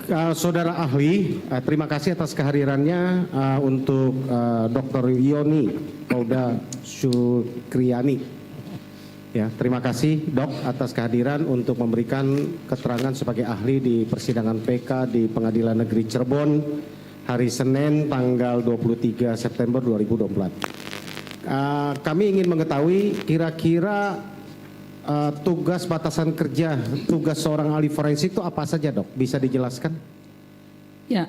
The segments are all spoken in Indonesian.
Saudara ahli, terima kasih atas kehadirannya untuk Dr. Yoni Polda Syukriani. Ya, terima kasih Dok atas kehadiran untuk memberikan keterangan sebagai ahli di persidangan PK di Pengadilan Negeri Cirebon hari Senin tanggal 23 September 2024. Kami ingin mengetahui kira-kira tugas batasan kerja, tugas seorang ahli forensik itu apa saja Dok? Bisa dijelaskan? Ya,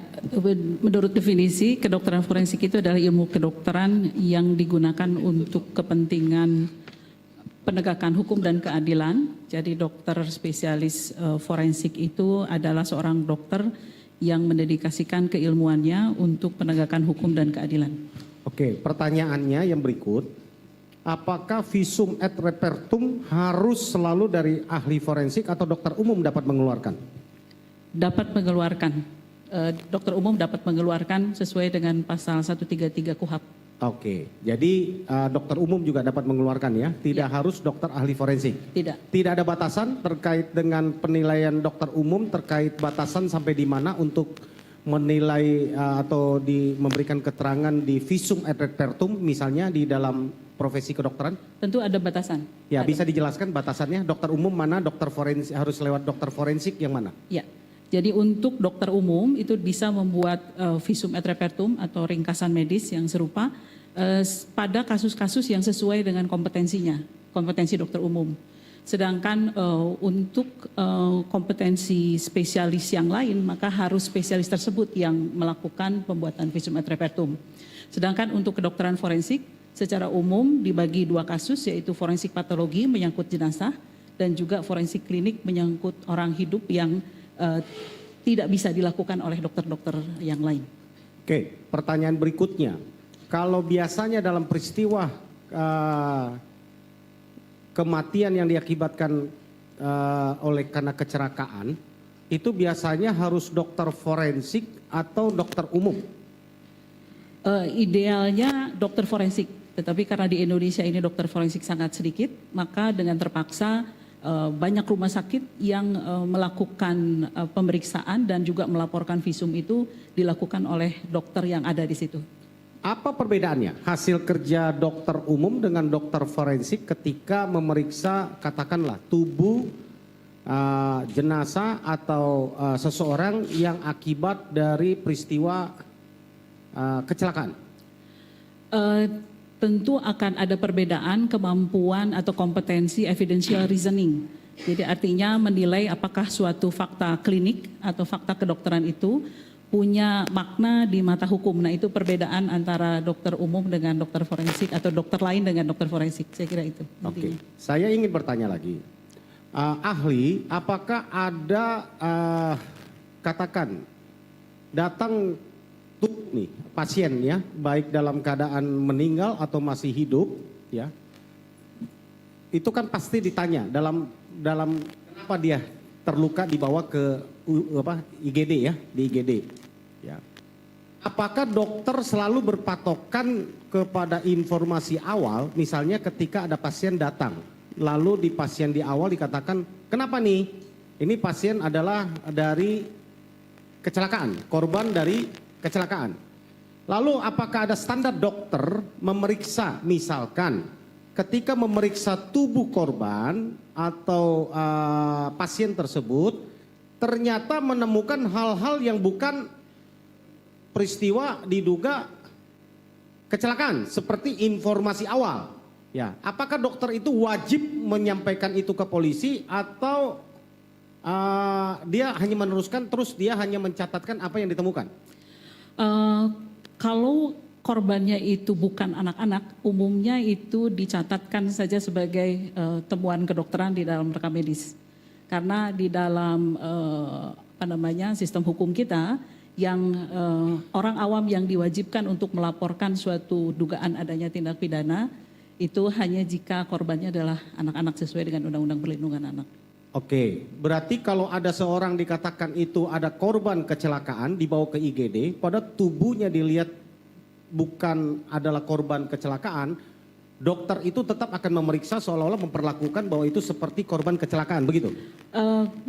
menurut definisi kedokteran forensik itu adalah ilmu kedokteran yang digunakan untuk kepentingan penegakan hukum dan keadilan. Jadi dokter spesialis forensik itu adalah seorang dokter yang mendedikasikan keilmuannya untuk penegakan hukum dan keadilan. Oke, pertanyaannya yang berikut. Apakah visum et repertum harus selalu dari ahli forensik atau dokter umum dapat mengeluarkan? Dapat mengeluarkan. Dokter umum dapat mengeluarkan sesuai dengan pasal 133 KUHP. Oke, jadi dokter umum juga dapat mengeluarkan ya, tidak harus dokter ahli forensik? Tidak. Tidak ada batasan terkait dengan penilaian dokter umum, terkait batasan sampai di mana untuk menilai atau memberikan keterangan di visum et repertum misalnya di dalam profesi kedokteran? Tentu ada batasan. Ya, ada. bisa dijelaskan batasannya, dokter umum mana, dokter forensik harus lewat dokter forensik yang mana? Ya. Jadi untuk dokter umum itu bisa membuat visum et repertum atau ringkasan medis yang serupa pada kasus-kasus yang sesuai dengan kompetensinya, kompetensi dokter umum. Sedangkan untuk kompetensi spesialis yang lain maka harus spesialis tersebut yang melakukan pembuatan visum et repertum. Sedangkan untuk kedokteran forensik secara umum dibagi dua kasus, yaitu forensik patologi menyangkut jenazah dan juga forensik klinik menyangkut orang hidup yang tidak bisa dilakukan oleh dokter-dokter yang lain. Oke, pertanyaan berikutnya. Kalau biasanya dalam peristiwa kematian yang diakibatkan oleh karena kecelakaan, itu biasanya harus dokter forensik atau dokter umum? Idealnya dokter forensik, tetapi karena di Indonesia ini dokter forensik sangat sedikit, maka dengan terpaksa banyak rumah sakit yang melakukan pemeriksaan dan juga melaporkan visum itu dilakukan oleh dokter yang ada di situ. Apa perbedaannya hasil kerja dokter umum dengan dokter forensik ketika memeriksa katakanlah tubuh jenazah atau seseorang yang akibat dari peristiwa kecelakaan? Tentu akan ada perbedaan kemampuan atau kompetensi evidential reasoning. Jadi artinya menilai apakah suatu fakta klinik atau fakta kedokteran itu punya makna di mata hukum. Nah, itu perbedaan antara dokter umum dengan dokter forensik atau dokter lain dengan dokter forensik. Saya kira itu. Oke, saya ingin bertanya lagi. Ahli, apakah ada katakan datang nih pasien ya, baik dalam keadaan meninggal atau masih hidup ya, itu kan pasti ditanya dalam kenapa dia terluka dibawa ke IGD ya, di IGD ya. Apakah dokter selalu berpatokan kepada informasi awal, misalnya ketika ada pasien datang lalu di pasien di awal dikatakan kenapa nih, ini pasien adalah dari kecelakaan, korban dari kecelakaan. Lalu apakah ada standar dokter memeriksa, misalkan ketika memeriksa tubuh korban atau pasien tersebut ternyata menemukan hal-hal yang bukan peristiwa diduga kecelakaan seperti informasi awal. Ya, apakah dokter itu wajib menyampaikan itu ke polisi atau dia hanya meneruskan terus dia hanya mencatatkan apa yang ditemukan? Kalau korbannya itu bukan anak-anak, umumnya itu dicatatkan saja sebagai temuan kedokteran di dalam rekam medis. Karena di dalam sistem hukum kita yang orang awam yang diwajibkan untuk melaporkan suatu dugaan adanya tindak pidana itu hanya jika korbannya adalah anak-anak sesuai dengan Undang-Undang Perlindungan Anak. Oke, berarti kalau ada seorang dikatakan itu ada korban kecelakaan dibawa ke IGD, pada tubuhnya dilihat bukan adalah korban kecelakaan, dokter itu tetap akan memeriksa seolah-olah memperlakukan bahwa itu seperti korban kecelakaan, begitu?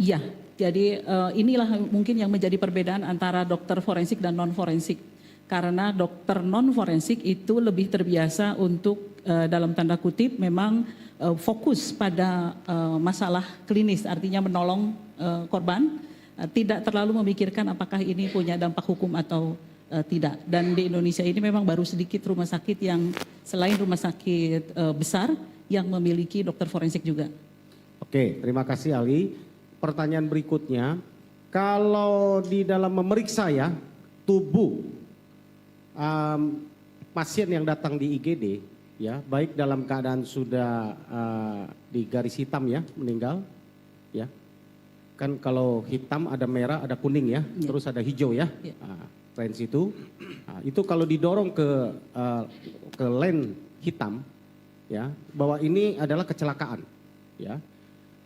Ya, Jadi inilah mungkin yang menjadi perbedaan antara dokter forensik dan non forensik. Karena dokter non forensik itu lebih terbiasa untuk dalam tanda kutip memang fokus pada masalah klinis, artinya menolong korban, tidak terlalu memikirkan apakah ini punya dampak hukum atau tidak. Dan di Indonesia ini memang baru sedikit rumah sakit yang selain rumah sakit besar yang memiliki dokter forensik juga. Oke, terima kasih Ali. Pertanyaan berikutnya, kalau di dalam memeriksa ya tubuh pasien yang datang di IGD, ya baik dalam keadaan sudah di garis hitam ya meninggal, ya kan kalau hitam ada merah ada kuning ya, terus ada hijau ya, range itu kalau didorong ke lane hitam, ya bahwa ini adalah kecelakaan, ya.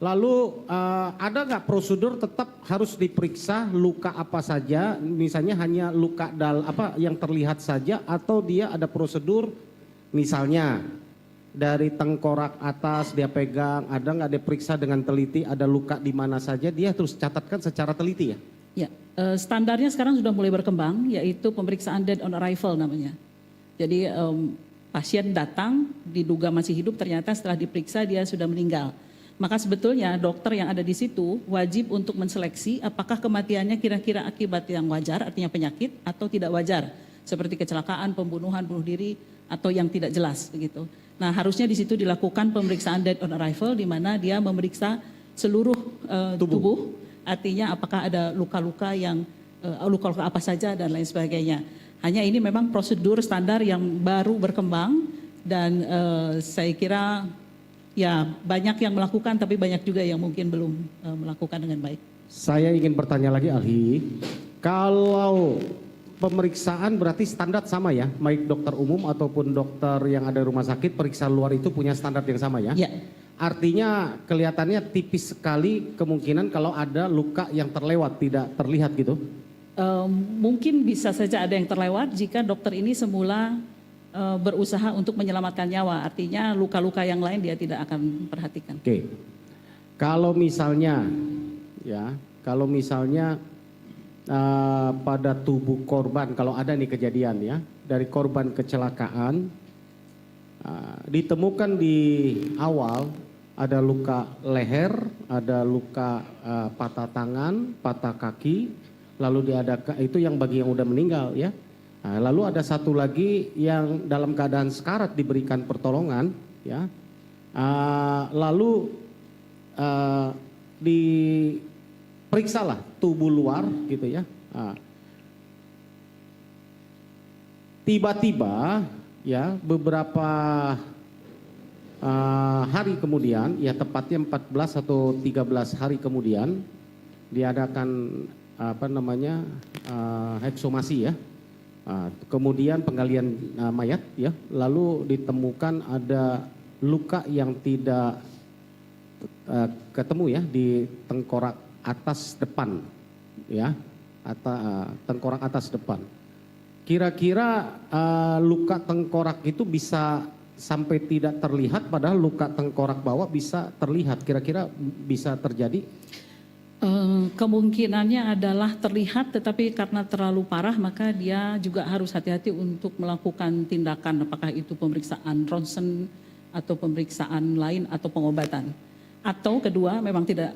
Lalu ada nggak prosedur tetap harus diperiksa luka apa saja, misalnya hanya luka yang terlihat saja, atau dia ada prosedur misalnya dari tengkorak atas dia pegang, ada nggak diperiksa dengan teliti, ada luka di mana saja, dia terus catatkan secara teliti ya? Ya, standarnya sekarang sudah mulai berkembang, yaitu pemeriksaan dead on arrival namanya. Jadi pasien datang diduga masih hidup, ternyata setelah diperiksa dia sudah meninggal. Maka sebetulnya dokter yang ada di situ wajib untuk menseleksi apakah kematiannya kira-kira akibat yang wajar, artinya penyakit, atau tidak wajar, seperti kecelakaan, pembunuhan, bunuh diri, atau yang tidak jelas begitu. Nah, harusnya di situ dilakukan pemeriksaan dead on arrival, di mana dia memeriksa seluruh tubuh, artinya apakah ada luka-luka yang luka-luka apa saja dan lain sebagainya. Hanya ini memang prosedur standar yang baru berkembang dan saya kira ya banyak yang melakukan, tapi banyak juga yang mungkin belum melakukan dengan baik. Saya ingin bertanya lagi Alhi, kalau pemeriksaan berarti standar sama ya, baik dokter umum ataupun dokter yang ada di rumah sakit, periksa luar itu punya standar yang sama ya? Ya. Artinya kelihatannya tipis sekali kemungkinan kalau ada luka yang terlewat, tidak terlihat gitu? Mungkin bisa saja ada yang terlewat jika dokter ini semula berusaha untuk menyelamatkan nyawa, artinya luka-luka yang lain dia tidak akan perhatikan. Oke, kalau misalnya pada tubuh korban, kalau ada nih kejadian ya, dari korban kecelakaan ditemukan di awal ada luka leher, ada luka patah tangan, patah kaki, lalu itu yang bagi yang udah meninggal ya. Nah, lalu ada satu lagi yang dalam keadaan sekarat diberikan pertolongan, ya. Lalu diperiksalah tubuh luar, gitu ya. Tiba-tiba, ya beberapa hari kemudian, ya tepatnya 14 atau 13 hari kemudian, diadakan ekshumasi ya. Kemudian penggalian mayat ya, lalu ditemukan ada luka yang tidak ketemu ya di tengkorak atas depan ya, tengkorak atas depan. Kira-kira luka tengkorak itu bisa sampai tidak terlihat, padahal luka tengkorak bawah bisa terlihat. Kira-kira bisa terjadi? Kemungkinannya adalah terlihat, tetapi karena terlalu parah maka dia juga harus hati-hati untuk melakukan tindakan, apakah itu pemeriksaan ronsen atau pemeriksaan lain atau pengobatan. Atau kedua memang tidak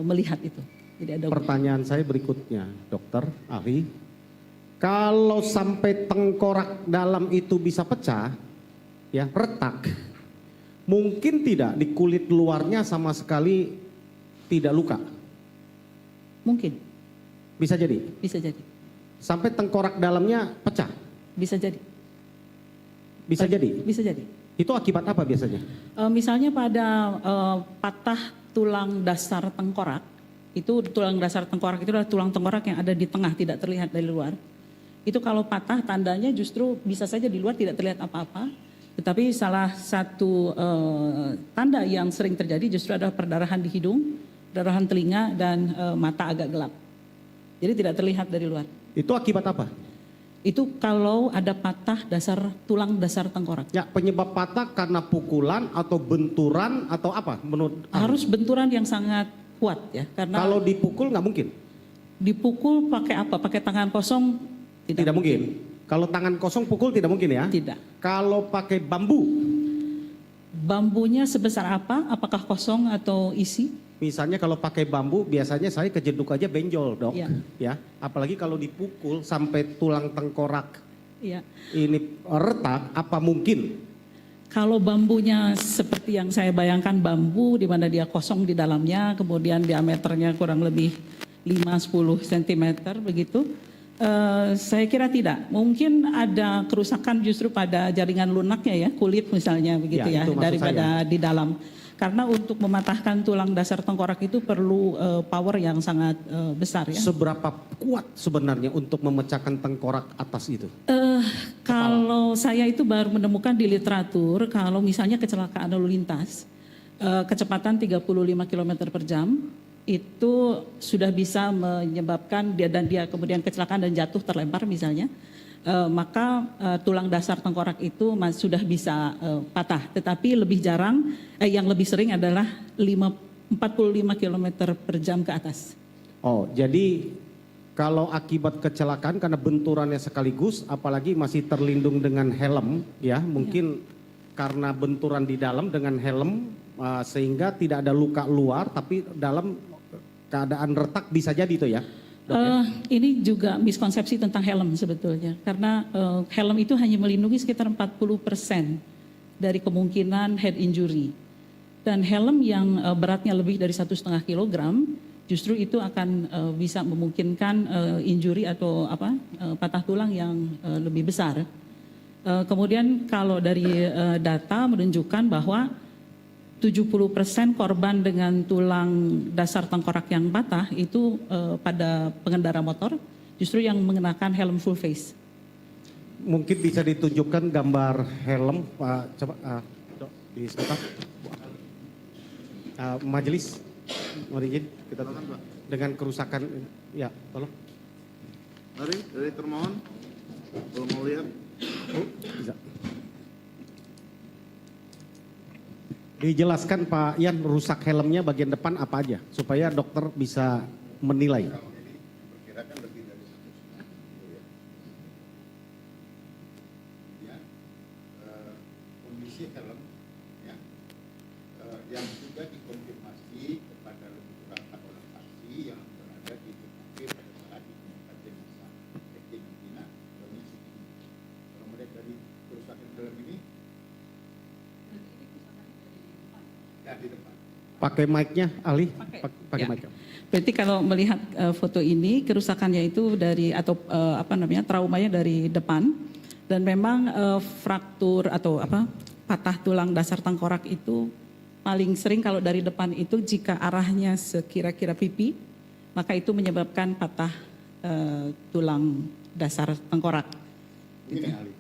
melihat itu. Jadi ada pertanyaan saya berikutnya, dokter ahli, kalau sampai tengkorak dalam itu bisa pecah, ya retak, mungkin tidak di kulit luarnya sama sekali tidak luka? Mungkin. Bisa jadi? Bisa jadi. Sampai tengkorak dalamnya pecah? Bisa jadi. Bisa jadi? Bisa jadi. Itu akibat apa biasanya? Misalnya pada patah tulang dasar tengkorak, itu tulang dasar tengkorak itu adalah tulang tengkorak yang ada di tengah, tidak terlihat dari luar. Itu kalau patah tandanya justru bisa saja di luar tidak terlihat apa-apa, tetapi salah satu tanda yang sering terjadi justru adalah perdarahan di hidung, perdarahan telinga, dan mata agak gelap. Jadi tidak terlihat dari luar. Itu akibat apa? Itu kalau ada patah tulang dasar tengkorak. Ya, penyebab patah karena pukulan atau benturan atau apa menurut? Harus benturan yang sangat kuat ya, karena Kalau dipukul nggak mungkin? dipukul pakai apa? Pakai tangan kosong Tidak mungkin. Kalau tangan kosong pukul tidak mungkin ya? Tidak. Kalau pakai bambu, Bambunya sebesar apa? Apakah kosong atau isi? misalnya kalau pakai bambu biasanya saya kejeduk aja benjol dok. Iya. Ya, apalagi kalau dipukul sampai tulang tengkorak Ya. ini retak, apa mungkin? Kalau bambunya seperti yang saya bayangkan, bambu di mana dia kosong di dalamnya, kemudian diameternya kurang lebih 5-10 cm begitu, saya kira tidak. Mungkin ada kerusakan justru pada jaringan lunaknya ya, kulit misalnya begitu Ya, ya, itu maksud daripada di dalam. Karena untuk mematahkan tulang dasar tengkorak itu perlu power yang sangat besar ya. Seberapa kuat sebenarnya untuk memecahkan tengkorak atas itu? Kalau saya itu baru menemukan di literatur, kalau misalnya kecelakaan lalu lintas, kecepatan 35 km per jam, itu sudah bisa menyebabkan dia kemudian kecelakaan dan jatuh terlempar misalnya, maka tulang dasar tengkorak itu sudah bisa patah. Tetapi lebih jarang, yang lebih sering adalah 45 km per jam ke atas. Oh, jadi kalau akibat kecelakaan karena benturannya sekaligus, apalagi masih terlindung dengan helm, ya mungkin karena benturan di dalam dengan helm, sehingga tidak ada luka luar, tapi dalam keadaan retak bisa jadi itu ya? Dok, ya? Ini juga miskonsepsi tentang helm sebetulnya, karena helm itu hanya melindungi sekitar 40% dari kemungkinan head injury. Dan helm yang beratnya lebih dari 1,5 kilogram, justru itu akan bisa memungkinkan injury atau patah tulang yang lebih besar. Kemudian kalau dari data menunjukkan bahwa 70% korban dengan tulang dasar tengkorak yang patah itu pada pengendara motor justru yang mengenakan helm full face. Mungkin bisa ditunjukkan gambar helm, Pak, coba Dok, di sebentar. Majelis, mohon izin kita dengan kerusakan, ya tolong. Mari, dari termohon, kalau mau lihat. Oh, bisa. Dijelaskan Pak Ian, rusak helmnya bagian depan apa aja supaya dokter bisa menilai. Perkirakan lebih dari 1,5 kilo ya. Kemudian kondisi helm ya, yang sudah dikonfirmasi kepada lebih kurang 4 orang saksi yang berada di TKP pada saat ditemukan jenazah Eki Nantina kondisi ini. Kalau melihat dari kerusakan helm ini, ya di depan. Pakai mic-nya, Ali? Pakai Ya. mic-nya. Berarti kalau melihat foto ini, kerusakannya itu dari traumanya dari depan, dan memang fraktur atau patah tulang dasar tengkorak itu paling sering kalau dari depan itu jika arahnya sekira-kira pipi, maka itu menyebabkan patah tulang dasar tengkorak. Begini Ali,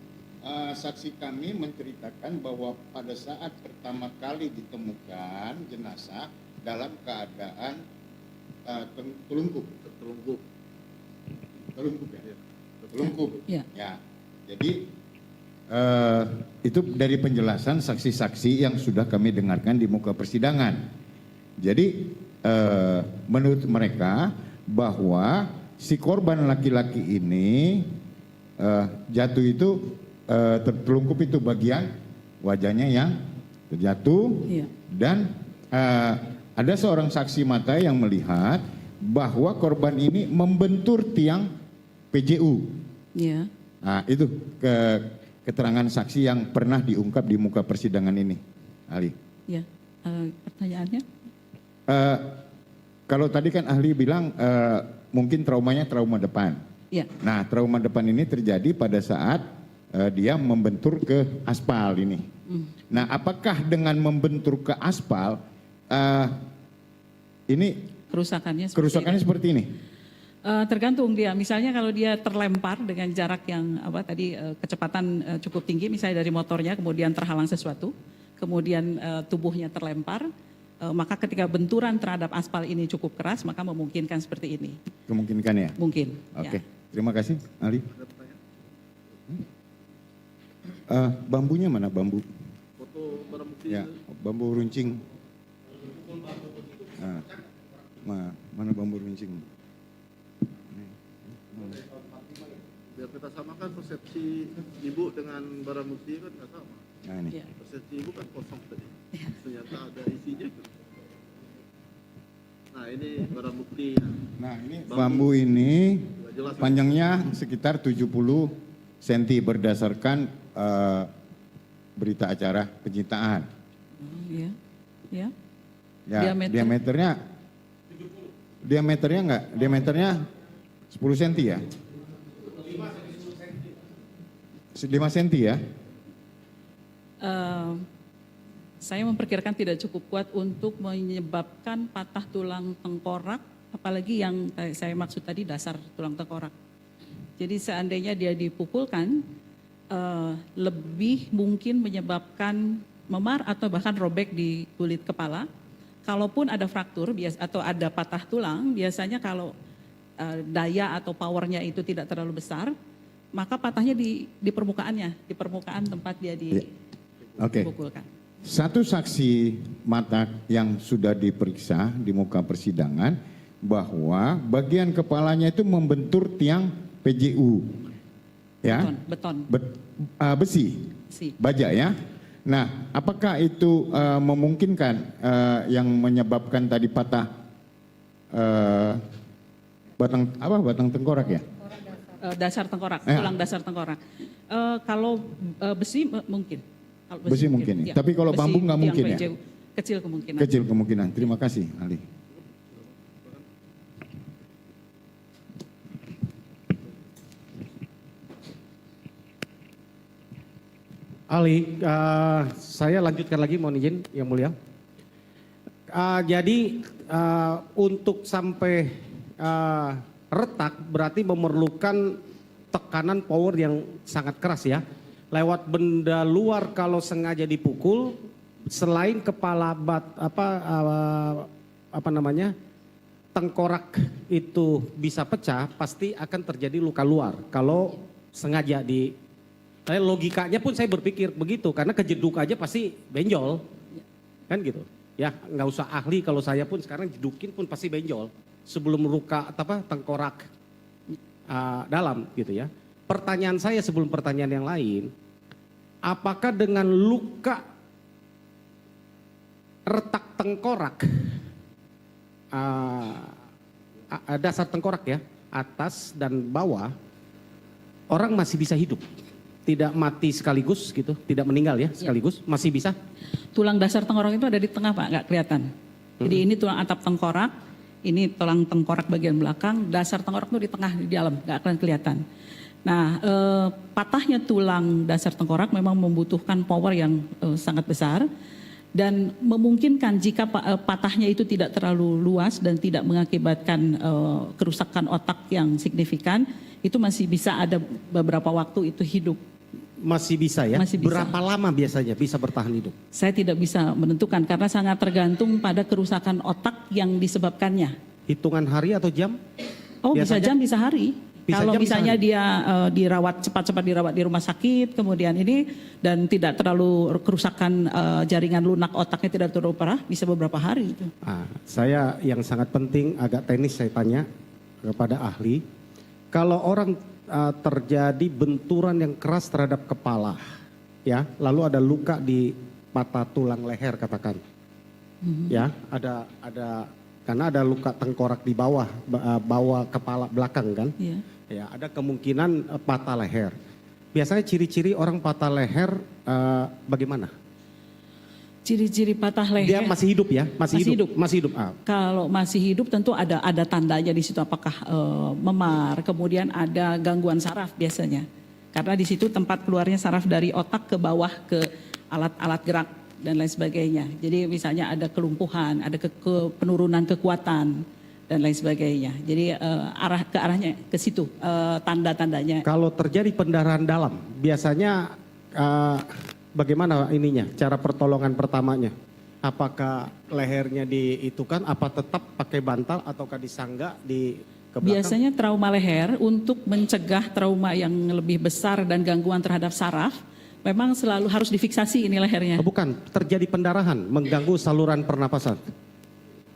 saksi kami menceritakan bahwa pada saat pertama kali ditemukan jenazah dalam keadaan telungkup Ya. ya. Jadi itu dari penjelasan saksi-saksi yang sudah kami dengarkan di muka persidangan. Jadi menurut mereka bahwa si korban laki-laki ini jatuh itu tertelungkup itu bagian wajahnya yang terjatuh. Iya. Dan ada seorang saksi mata yang melihat bahwa korban ini membentur tiang PJU. Ya. Nah, itu keterangan saksi yang pernah diungkap di muka persidangan ini, Ali. Ya. Pertanyaannya? Kalau tadi kan ahli bilang mungkin traumanya trauma depan. Ya. Nah, trauma depan ini terjadi pada saat dia membentur ke aspal ini. Nah, apakah dengan membentur ke aspal ini kerusakannya seperti ini? Tergantung dia. Misalnya kalau dia terlempar dengan jarak yang kecepatan cukup tinggi, misalnya dari motornya kemudian terhalang sesuatu, kemudian tubuhnya terlempar, maka ketika benturan terhadap aspal ini cukup keras, maka memungkinkan seperti ini. Kemungkinan ya? Mungkin. Oke, Ya. terima kasih, Ali. Bambunya mana bambu? Foto barang bukti. Ya, bambu runcing. Mana bambu runcing? Biar kita samakan persepsi ibu dengan barang bukti kan nggak sama. Nah ini. Ya. Persepsi ibu kan kosong tadi. Ternyata ada isinya. Nah ini barang bukti. Nah ini bambu ini Nggak jelas. panjangnya sekitar 70 cm berdasarkan berita acara pencintaan. Ya, ya. Ya, Diameter? diameternya enggak? Diameternya 10 cm ya? 5 cm ya? Saya memperkirakan tidak cukup kuat untuk menyebabkan patah tulang tengkorak, apalagi yang saya maksud tadi dasar tulang tengkorak. Jadi seandainya dia dipukulkan, lebih mungkin menyebabkan memar atau bahkan robek di kulit kepala. Kalaupun ada fraktur atau ada patah tulang, biasanya kalau daya atau powernya itu tidak terlalu besar, maka patahnya di permukaannya, di permukaan tempat dia Oke. dipukulkan. Satu saksi mata yang sudah diperiksa di muka persidangan bahwa bagian kepalanya itu membentur tiang PJU. Ya. Beton. Besi. Si. Baja ya. Nah, apakah itu memungkinkan yang menyebabkan tadi patah batang tengkorak ya? Dasar tengkorak, Ya. tulang dasar tengkorak. Kalau besi mungkin. Kalau Besi mungkin ya. Ya. Tapi kalau Besi, bambu nggak tiang mungkin ya? PJU, kecil kemungkinan. Kecil kemungkinan. Terima kasih, Ali. Ali, saya lanjutkan lagi, mohon izin yang mulia. Jadi untuk sampai retak berarti memerlukan tekanan power yang sangat keras ya. Lewat benda luar kalau sengaja dipukul, selain kepala tengkorak itu bisa pecah, pasti akan terjadi luka luar kalau sengaja di. Logikanya pun saya berpikir begitu, karena kejeduk aja pasti benjol, kan gitu. Ya nggak usah ahli, kalau saya pun sekarang jedukin pun pasti benjol sebelum luka tengkorak dalam gitu ya. Pertanyaan saya sebelum pertanyaan yang lain, apakah dengan luka retak tengkorak, dasar tengkorak ya, atas dan bawah, orang masih bisa hidup? Tidak mati sekaligus gitu, tidak meninggal ya sekaligus, masih bisa? Tulang dasar tengkorak itu ada di tengah Pak, nggak kelihatan. Jadi ini tulang atap tengkorak, ini tulang tengkorak bagian belakang, dasar tengkorak itu di tengah, di dalam, nggak akan kelihatan. Nah, patahnya tulang dasar tengkorak memang membutuhkan power yang sangat besar dan memungkinkan jika patahnya itu tidak terlalu luas dan tidak mengakibatkan kerusakan otak yang signifikan, itu masih bisa ada beberapa waktu itu hidup. Masih bisa ya? Masih bisa. Berapa lama biasanya bisa bertahan hidup? Saya tidak bisa menentukan karena sangat tergantung pada kerusakan otak yang disebabkannya. Hitungan hari atau jam? Oh, bisa Biasanya? jam, bisa hari. Bisa Kalau jam, bisa misalnya hari. dia cepat-cepat dirawat di rumah sakit, kemudian ini dan tidak terlalu kerusakan jaringan lunak otaknya tidak terlalu parah, bisa beberapa hari itu. Saya yang sangat penting agak teknis saya tanya kepada ahli. Kalau orang terjadi benturan yang keras terhadap kepala, ya, lalu ada luka di patah tulang leher katakan, ya, ada karena ada luka tengkorak di bawah kepala belakang kan, Iya. ya, ada kemungkinan patah leher. Biasanya ciri-ciri orang patah leher bagaimana? Ciri-ciri patah leher. Dia masih hidup ya, Masih hidup. masih hidup. Kalau masih hidup tentu ada tandanya di situ, apakah memar, kemudian ada gangguan saraf biasanya. Karena di situ tempat keluarnya saraf dari otak ke bawah ke alat-alat gerak dan lain sebagainya. Jadi misalnya ada kelumpuhan, ada penurunan kekuatan dan lain sebagainya. Jadi arahnya ke situ tanda-tandanya. Kalau terjadi pendarahan dalam, biasanya bagaimana ininya, cara pertolongan pertamanya? Apakah lehernya diitukan, apa tetap pakai bantal ataukah disangga di ke belakang? Biasanya trauma leher untuk mencegah trauma yang lebih besar dan gangguan terhadap saraf, memang selalu harus difiksasi ini lehernya. Bukan, terjadi pendarahan, mengganggu saluran pernapasan.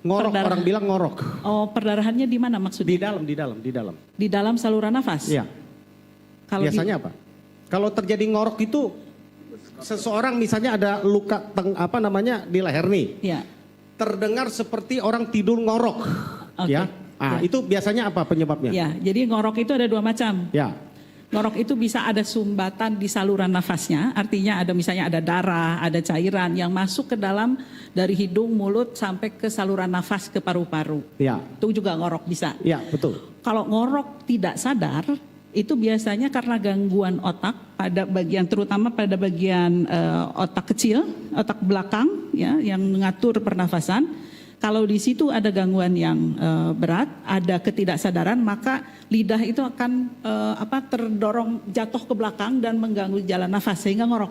Ngorok, Perdarahan. orang bilang ngorok. Oh, perdarahannya di mana maksudnya? Di dalam. Di dalam saluran nafas? Iya. Kalau di- Biasanya apa? Kalau terjadi ngorok itu seseorang misalnya ada luka di leher nih. Ya. Terdengar seperti orang tidur ngorok. Oke. Ya. Ah, Ya. itu biasanya apa penyebabnya? Ya, jadi ngorok itu ada dua macam. Ya. Ngorok itu bisa ada sumbatan di saluran nafasnya, artinya ada misalnya ada darah, ada cairan yang masuk ke dalam dari hidung, mulut sampai ke saluran nafas ke paru-paru. Ya. Itu juga ngorok bisa. Ya, betul. Kalau ngorok tidak sadar, itu biasanya karena gangguan otak pada bagian terutama pada bagian otak kecil, otak belakang ya yang mengatur pernafasan. Kalau di situ ada gangguan yang berat, ada ketidaksadaran, maka lidah itu akan terdorong jatuh ke belakang dan mengganggu jalan nafas sehingga ngorok.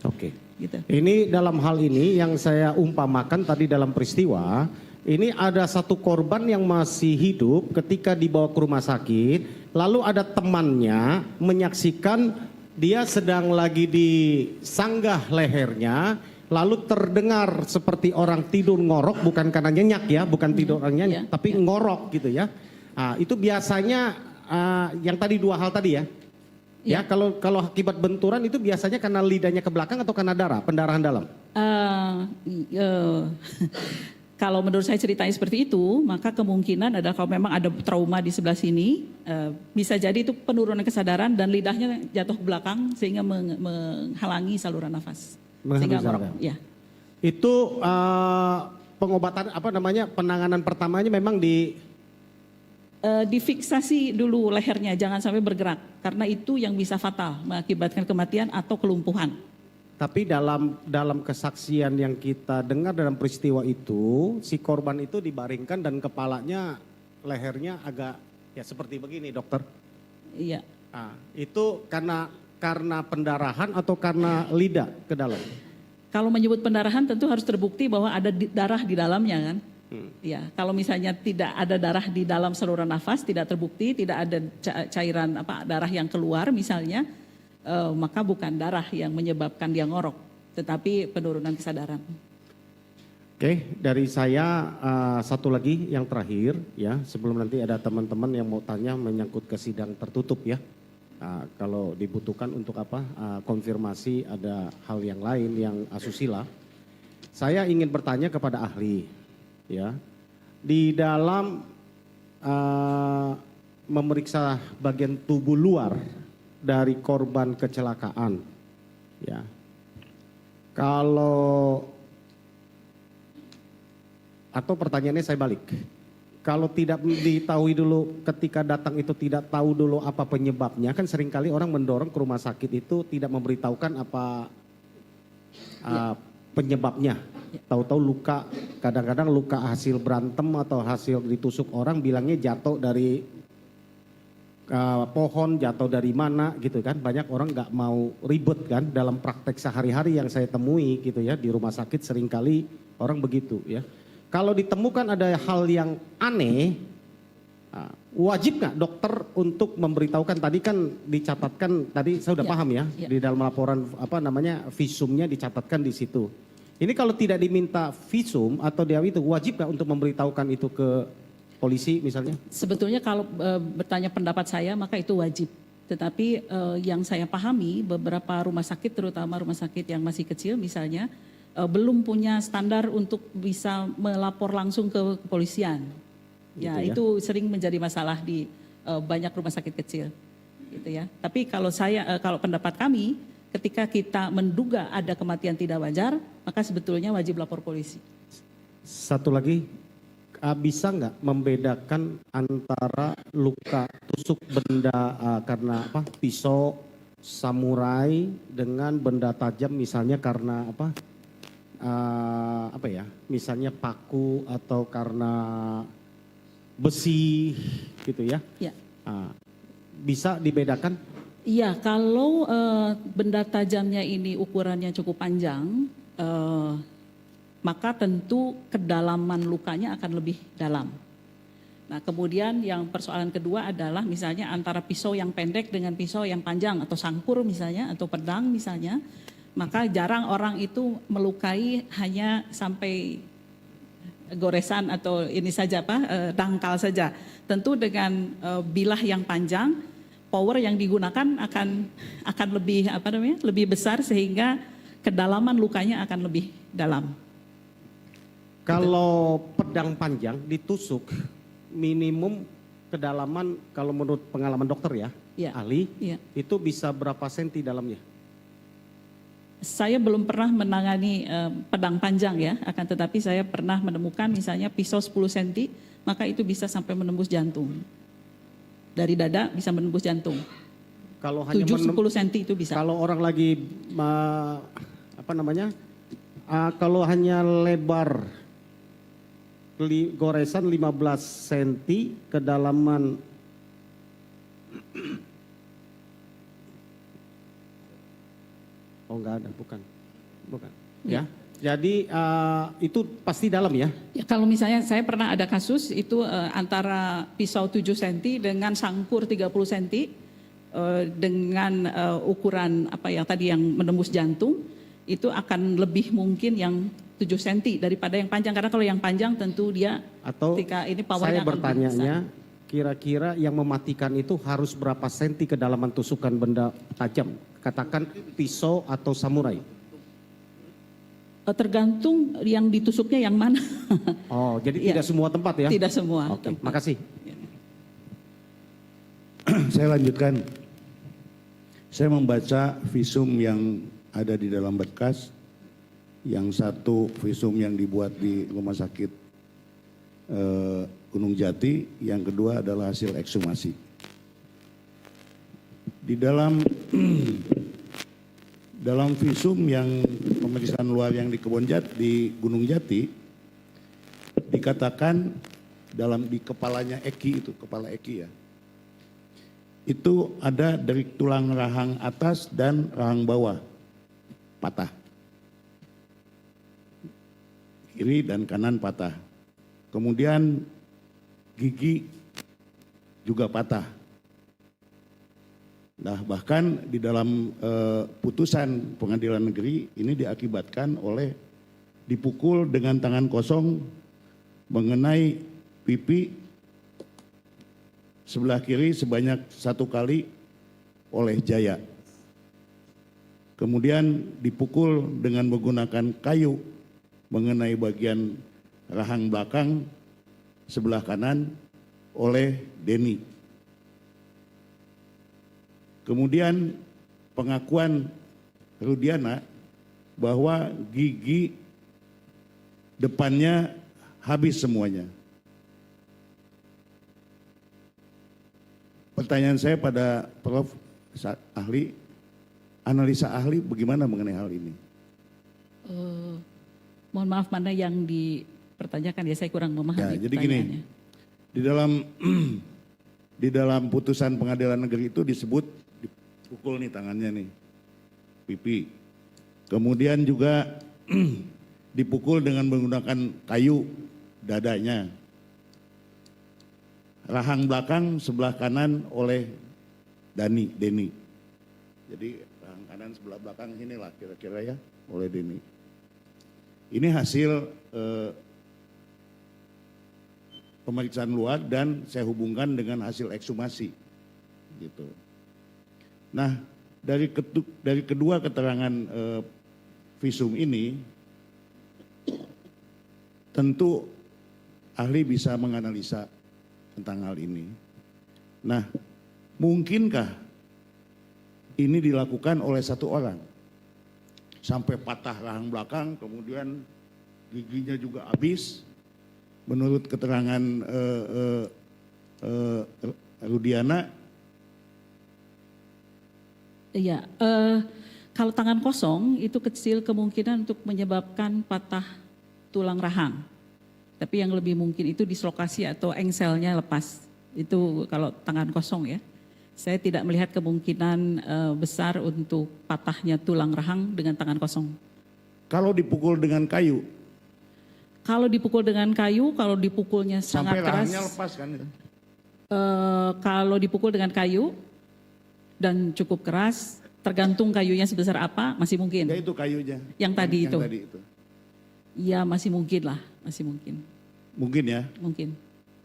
Oke. Gitu. Ini dalam hal ini yang saya umpamakan tadi dalam peristiwa, ini ada satu korban yang masih hidup ketika dibawa ke rumah sakit, lalu ada temannya menyaksikan dia sedang lagi disanggah lehernya, lalu terdengar seperti orang tidur ngorok, bukan karena nyenyak ya, bukan tidur orang nyenyak, Ya, tapi ngorok gitu ya. Itu biasanya yang tadi dua hal tadi ya. Ya, kalau akibat benturan itu biasanya karena lidahnya ke belakang atau karena darah, pendarahan dalam. Kalau menurut saya ceritanya seperti itu, maka kemungkinan adalah kalau memang ada trauma di sebelah sini, bisa jadi itu penurunan kesadaran dan lidahnya jatuh ke belakang sehingga menghalangi saluran nafas. Sehingga ngorok. Ya. Itu pengobatan penanganan pertamanya memang Difiksasi dulu lehernya, jangan sampai bergerak, karena itu yang bisa fatal, mengakibatkan kematian atau kelumpuhan. tapi dalam kesaksian yang kita dengar dalam peristiwa itu, si korban itu dibaringkan dan kepalanya, lehernya agak ya seperti begini, dokter. Iya. Itu karena pendarahan atau karena lidah ke dalam? Kalau menyebut pendarahan tentu harus terbukti bahwa ada darah di dalamnya kan. Ya, kalau misalnya tidak ada darah di dalam saluran nafas, tidak terbukti, tidak ada cairan darah yang keluar misalnya, maka bukan darah yang menyebabkan dia ngorok, tetapi penurunan kesadaran. Oke, dari saya satu lagi yang terakhir ya, sebelum nanti ada teman-teman yang mau tanya menyangkut ke sidang tertutup ya. Kalau dibutuhkan untuk konfirmasi ada hal yang lain yang asusila. Saya ingin bertanya kepada ahli ya. Di dalam memeriksa bagian tubuh luar dari korban kecelakaan ya. Atau pertanyaannya saya balik. Kalau tidak diketahui dulu ketika datang itu tidak tahu dulu apa penyebabnya, kan seringkali orang mendorong ke rumah sakit itu tidak memberitahukan apa penyebabnya. Tahu-tahu luka, kadang-kadang luka hasil berantem atau hasil ditusuk orang bilangnya jatuh dari pohon, jatuh dari mana gitu kan. Banyak orang nggak mau ribet kan dalam praktek sehari-hari yang saya temui gitu ya di rumah sakit seringkali orang begitu ya. Kalau ditemukan ada hal yang aneh, wajib nggak dokter untuk memberitahukan? Tadi kan dicatatkan, tadi saya udah paham ya, di dalam laporan visumnya dicatatkan di situ. Ini kalau tidak diminta visum atau dia itu wajib nggak untuk memberitahukan itu ke polisi misalnya? Sebetulnya kalau bertanya pendapat saya maka itu wajib. Tetapi yang saya pahami beberapa rumah sakit, terutama rumah sakit yang masih kecil misalnya, belum punya standar untuk bisa melapor langsung ke kepolisian. Ya, itu sering menjadi masalah di banyak rumah sakit kecil. Gitu ya. Tapi kalau kalau pendapat kami, ketika kita menduga ada kematian tidak wajar, maka sebetulnya wajib lapor polisi. Satu lagi, bisa nggak membedakan antara luka tusuk benda karena pisau samurai dengan benda tajam misalnya karena misalnya paku atau karena besi gitu ya? Ya. Bisa dibedakan? Iya, kalau benda tajamnya ini ukurannya cukup panjang, maka tentu kedalaman lukanya akan lebih dalam. Nah, kemudian yang persoalan kedua adalah misalnya antara pisau yang pendek dengan pisau yang panjang atau sangkur misalnya atau pedang misalnya, maka jarang orang itu melukai hanya sampai goresan atau ini saja dangkal saja. Tentu dengan bilah yang panjang, power yang digunakan akan lebih lebih besar sehingga kedalaman lukanya akan lebih dalam. Kalau pedang panjang ditusuk minimum kedalaman kalau menurut pengalaman dokter ya, Iya. ahli, Iya. itu bisa berapa senti dalamnya? Saya belum pernah menangani pedang panjang ya, akan tetapi saya pernah menemukan misalnya pisau 10 cm, maka itu bisa sampai menembus jantung. Dari dada bisa menembus jantung. Kalau hanya 7-10 cm itu bisa. Kalau orang lagi kalau hanya lebar goresan 15 cm, kedalaman oh enggak ada, bukan. Ya. Jadi itu pasti dalam ya. Ya, kalau misalnya saya pernah ada kasus itu antara pisau 7 cm dengan sangkur 30 cm dengan ukuran tadi yang menembus jantung, itu akan lebih mungkin yang 7 cm daripada yang panjang, karena kalau yang panjang tentu dia Atau ketika ini saya powernya akan lebih besar. bertanyanya kira-kira yang mematikan itu harus berapa senti kedalaman tusukan benda tajam? Katakan pisau atau samurai. Tergantung yang ditusuknya yang mana. Oh, jadi Ya. tidak semua tempat ya? Tidak semua Oke, tempat. makasih. Saya lanjutkan. Saya membaca visum yang ada di dalam berkas. Yang satu visum yang dibuat di Rumah Sakit Gunung Jati, yang kedua adalah hasil ekshumasi. Di dalam visum yang pemeriksaan luar yang di di Gunung Jati, dikatakan di kepalanya Eki, itu kepala Eki ya, itu ada dari tulang rahang atas dan rahang bawah patah, kiri dan kanan patah. Kemudian gigi juga patah. Nah, bahkan di dalam putusan pengadilan negeri ini diakibatkan oleh dipukul dengan tangan kosong mengenai pipi sebelah kiri sebanyak 1 kali oleh Jaya. Kemudian dipukul dengan menggunakan kayu mengenai bagian rahang belakang sebelah kanan oleh Denny. Kemudian pengakuan Rudiana bahwa gigi depannya habis semuanya. Pertanyaan saya pada Prof. Ahli, analisa ahli bagaimana mengenai hal ini? Mohon maaf, mana yang dipertanyakan ya, saya kurang memahami. Ya, jadi gini, di dalam putusan pengadilan negeri itu disebut dipukul nih tangannya nih, pipi. Kemudian juga dipukul dengan menggunakan kayu dadanya. Rahang belakang sebelah kanan oleh Denny. Jadi rahang kanan sebelah belakang inilah kira-kira ya oleh Denny. Ini hasil pemeriksaan luar dan saya hubungkan dengan hasil ekshumasi, gitu. Nah, dari kedua keterangan visum ini, tentu ahli bisa menganalisa tentang hal ini. Nah, mungkinkah ini dilakukan oleh satu orang? Sampai patah rahang belakang, kemudian giginya juga habis. Menurut keterangan Rudiana. Iya, kalau tangan kosong itu kecil kemungkinan untuk menyebabkan patah tulang rahang. Tapi yang lebih mungkin itu dislokasi atau engselnya lepas. Itu kalau tangan kosong ya. Saya tidak melihat kemungkinan besar untuk patahnya tulang rahang dengan tangan kosong. Kalau dipukul dengan kayu? Kalau dipukul dengan kayu, kalau dipukulnya sangat Sampai keras. rahangnya lepas kan? Kalau dipukul dengan kayu dan cukup keras, tergantung kayunya sebesar apa, masih mungkin. Ya itu kayunya. Yang tadi itu. Yang tadi itu. Ya masih mungkin lah, masih mungkin. Mungkin ya. Mungkin.